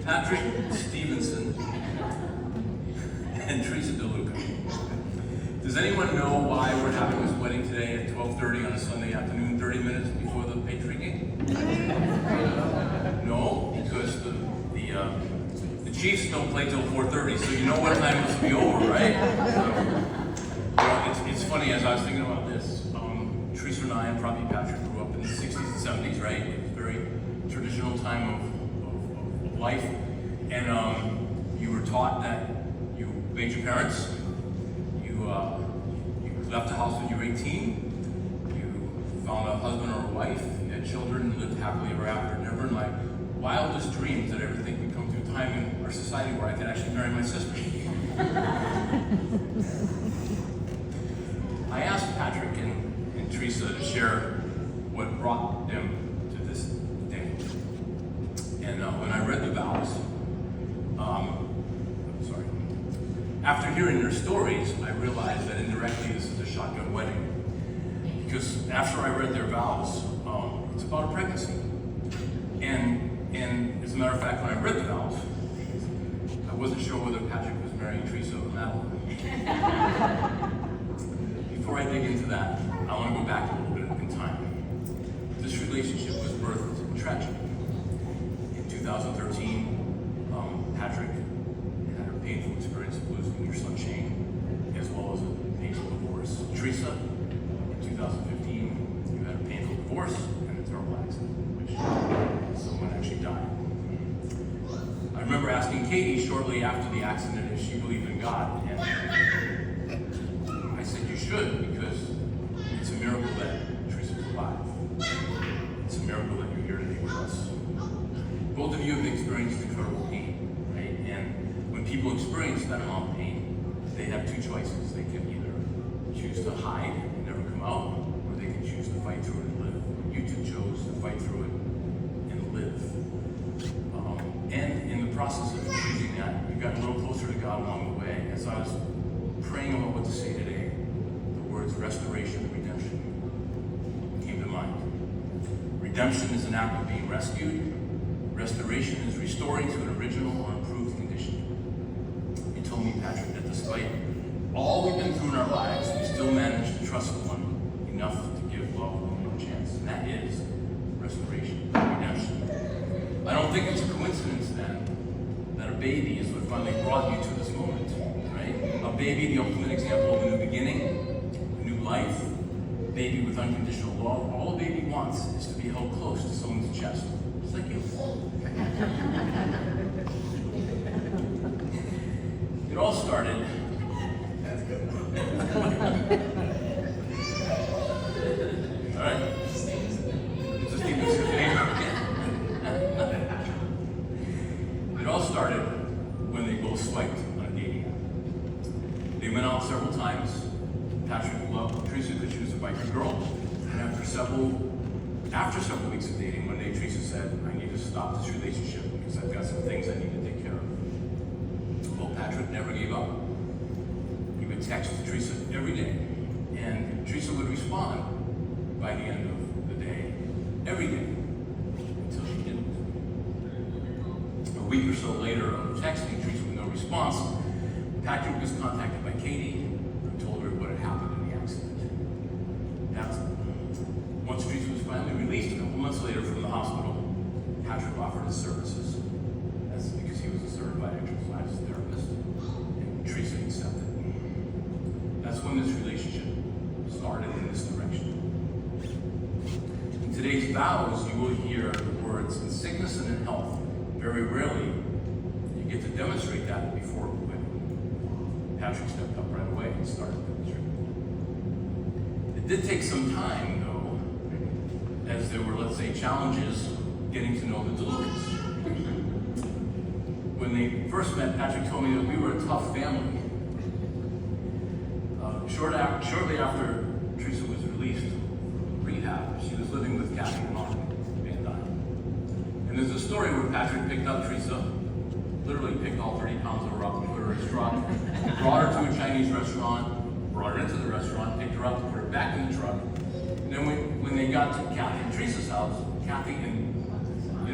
Patrick Stevenson and Theresa DeLuca. Does anyone know why we're having this wedding today at 12:30 on a Sunday afternoon, 30 minutes before the Patriot game? No, because the Chiefs don't play till 4:30, so you know what time this will be over, right? It's funny, as I was thinking about this, Theresa and I, and probably Patrick, grew up in the 60s and 70s, right? It was a very traditional time of life, and you were taught that you obeyed your parents, you left the house when you were 18, you found a husband or a wife, you had children, and lived happily ever after. Never in my wildest dreams did I ever think we'd come to a time in our society where I could actually marry my sister. I asked Patrick and Theresa to share what brought them to this day. And when I read the vows, after hearing their stories, I realized that indirectly this is a shotgun wedding. Because after I read their vows, it's about a pregnancy. And as a matter of fact, when I read the vows, I wasn't sure whether Patrick was marrying Theresa or Madeline. Before I dig into that, I want to go back a little bit in time. This relationship was birthed in tragedy. In 2013, Patrick had a painful experience of losing your son Shane, as well as a painful divorce. Theresa, in 2015, you had a painful divorce and a terrible accident, which someone actually died. I remember asking Katie shortly after the accident if she believed in God, and I said you should, because it's a miracle that Theresa's alive. It's a miracle that you're here today with us. Both of you have experienced incredible pain, right? And when people experience that amount of pain, they have two choices. They can either choose to hide and never come out, or they can choose to fight through it and live. You two chose to fight through it and live. And in the process of choosing that, you got a little closer to God along the way. As I was praying about what to say today, the words restoration and redemption came to mind. Redemption is an act of being rescued. Restoration is restoring to an original or improved condition. You told me, Patrick, that despite all we've been through in our lives, we still manage to trust someone enough to give love one more chance. And that is restoration, redemption. I don't think it's a coincidence then that a baby is what finally brought you to this moment, right? A baby, the ultimate example of a new beginning, a new life, a baby with unconditional love. All a baby wants is to be held close to someone's chest, just like you. It all started. That's good. All right. It's a Stevenson name. It all started when they both swiped on a dating app. They went out several times. Patrick loved Theresa because she was a biker girl. And after several weeks of dating, one day Theresa said, I need to stop this relationship because I've got some things I need to take care of. Well, Patrick never gave up. He would text Theresa every day, and Theresa would respond by the end of the day, every day, until she didn't. A week or so later of texting Theresa with no response, Patrick was contacted by Katie, who told her what had happened in the accident. Once Theresa was finally released a couple months later from the hospital, Patrick offered his services. That's because he was a certified exercise therapist, and Theresa accepted. That's when this relationship started in this direction. In today's vows, you will hear the words, in sickness and in health. Very rarely you get to demonstrate that before a wedding. Patrick stepped up right away and started demonstrating. It did take some time, though, as there were, let's say, challenges getting to know the DeLucas. When they first met, Patrick told me that we were a tough family. Shortly after Theresa was released from rehab, she was living with Kathy and Mark Van Dyne. And there's a story where Patrick picked up Theresa, literally picked all 30 pounds of her up and put her in his truck, brought her to a Chinese restaurant, brought her into the restaurant, picked her up, put her back in the truck. And then when they got to Kathy and Theresa's house, Kathy and,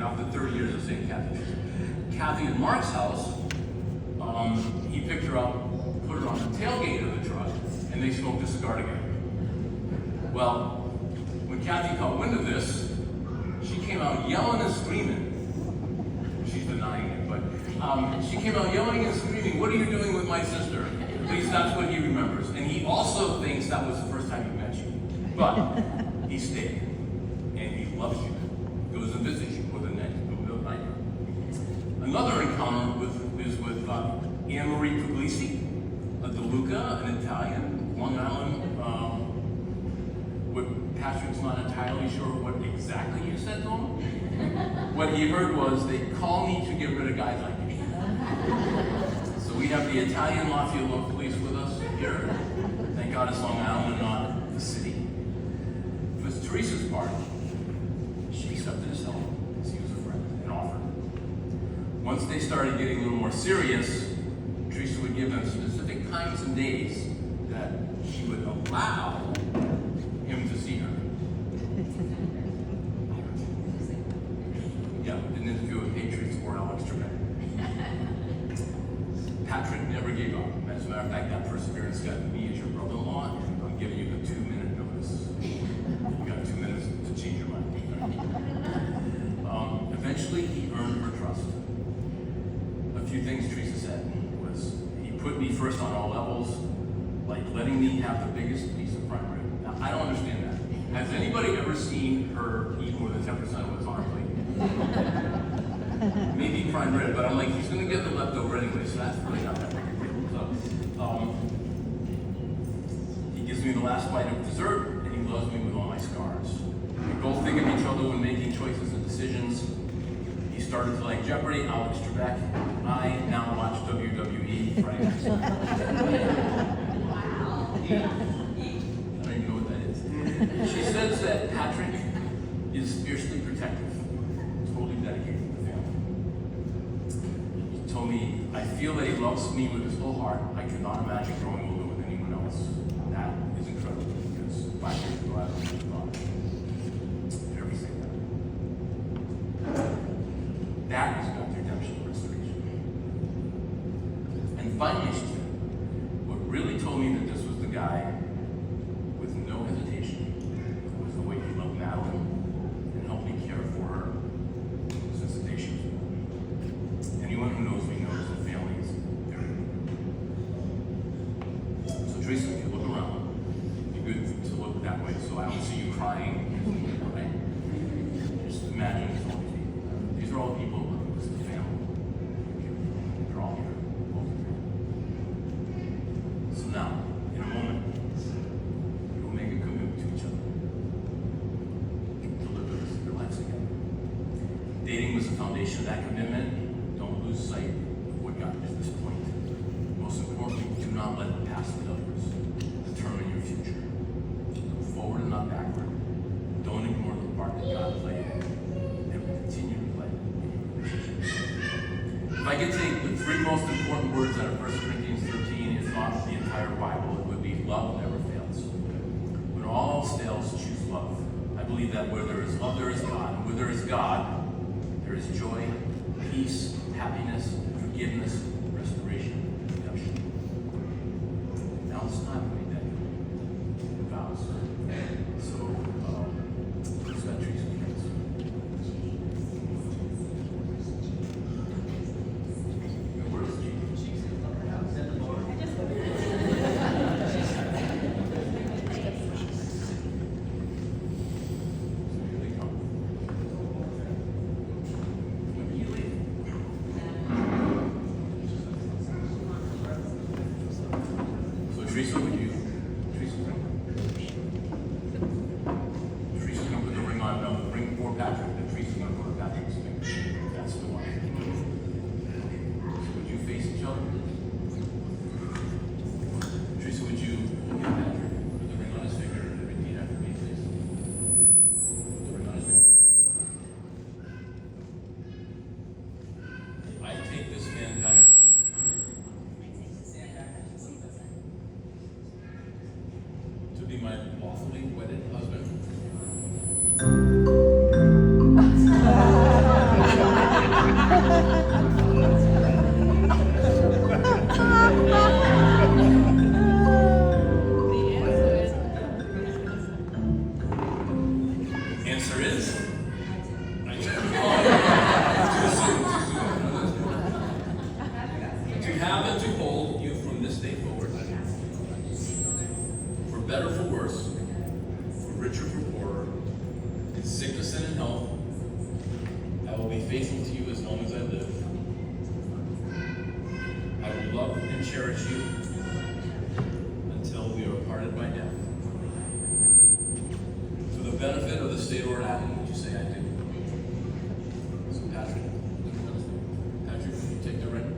after 30 years of saying Kathy, Kathy and Mark's house, he picked her up, put her on the tailgate of the truck, and they smoked a cigar together. Well, when Kathy caught wind of this, she came out yelling and screaming. She's denying it, but she came out yelling and screaming, "What are you doing with my sister?" At least that's what he remembers. And he also thinks that was the first time he met you. But he stayed, and he loves you. Goes and visits you with a night. Another encounter is with Anne-Marie Puglisi, a DeLuca, an Italian, Long Island. Patrick's not entirely sure what exactly you said to him. What he heard was, "They call me to get rid of guys like me." So we have the Italian Mafia Love Police with us here. Thank God it's Long Island and not the city. For Theresa's part, she accepted his help as he was a friend and offered. Once they started getting a little more serious, Theresa would give them specific times and days that she would allow him to see her. Yeah, we did an interview with Patriots or Alex Trebek. Patrick never gave up. As a matter of fact, that perseverance got me as your brother-in-law, and I'm giving you a 2-minute notice. You got 2 minutes to change your mind. Eventually, he earned her trust. A few things Theresa said was, he put me first on all levels, like letting me have the biggest piece of prime rib. Now, I don't understand that. Has anybody ever seen her eat more than 10% of what's on her plate? Maybe prime rib, but I'm like, he's gonna get the leftover anyway, so that's really not that big a deal. So, he gives me the last bite of dessert, and he loves me with all my scars. We both think of each other when making choices and decisions. He started to like Jeopardy, Alex Trebek. I now watch WWE Fridays. Wow. I don't even know what that is. She says that Patrick is fiercely protective, totally dedicated to the family. He told me, "I feel that he loves me with his whole heart. I cannot imagine growing older with anyone else." That is incredible, because 5 years ago I don't think about it. Never say that. That is God's redemption and restoration. And finally, she said, what really told me that this was the guy with no hesitation was the way he loved Madeline and helped me care for her since the day she was born. Anyone who knows me knows that family is very important. So Theresa, if you look around, it'd be good to look that way so I don't see you crying. Right? Just imagine it's all these people. These are all people who is the family. They're all here. So now, in a moment, we will make a commitment to each other to live your lives together. Dating was the foundation of that commitment. Don't lose sight of what got you to this point. Most importantly, do not let the past and others determine your future. Go forward and not backward. Don't ignore the part that God played and will continue to play in your relationship. If I could take the 3 most important words out of 1 Corinthians 13, if not the entire Bible, it would be love never fails. When all else fails, choose love. I believe that where there is love, there is God. And where there is God, there is joy, peace, happiness, forgiveness, restoration, redemption. Now it's time to make that vows. So, let's let Theresa begin. Where is Jesus? Here they come. When you leave. So Theresa, would you? Theresa, cherish you until we are parted by death. For the benefit of the state of Rhode Island, would you say I do? So Patrick, will you take the ring?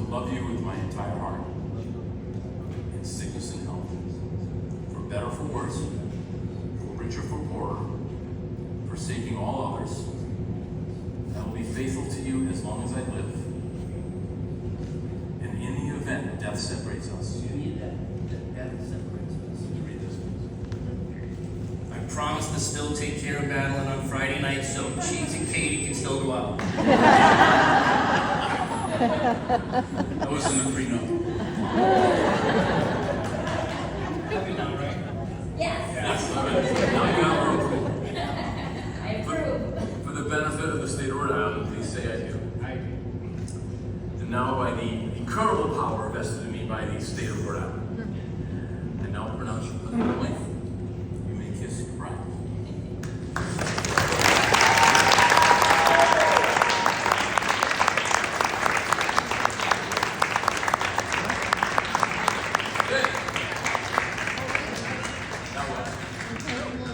Love you with my entire heart, in sickness and health, for better, for worse, for richer, for poorer, forsaking all others. I will be faithful to you as long as I live. And in the event death separates us, I promise to still take care of Madeline on Friday night so Cheese and Katie can still go out. That was in the prenup. Happy now, right? Yes. Now you got our approval. I approve. For the benefit of the state of Rhode Island, please say I do. I do. And now by the incredible power vested in me by the state of Rhode Island, I now pronounce you husband and wife. You may kiss your bride. Now what?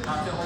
Cocktail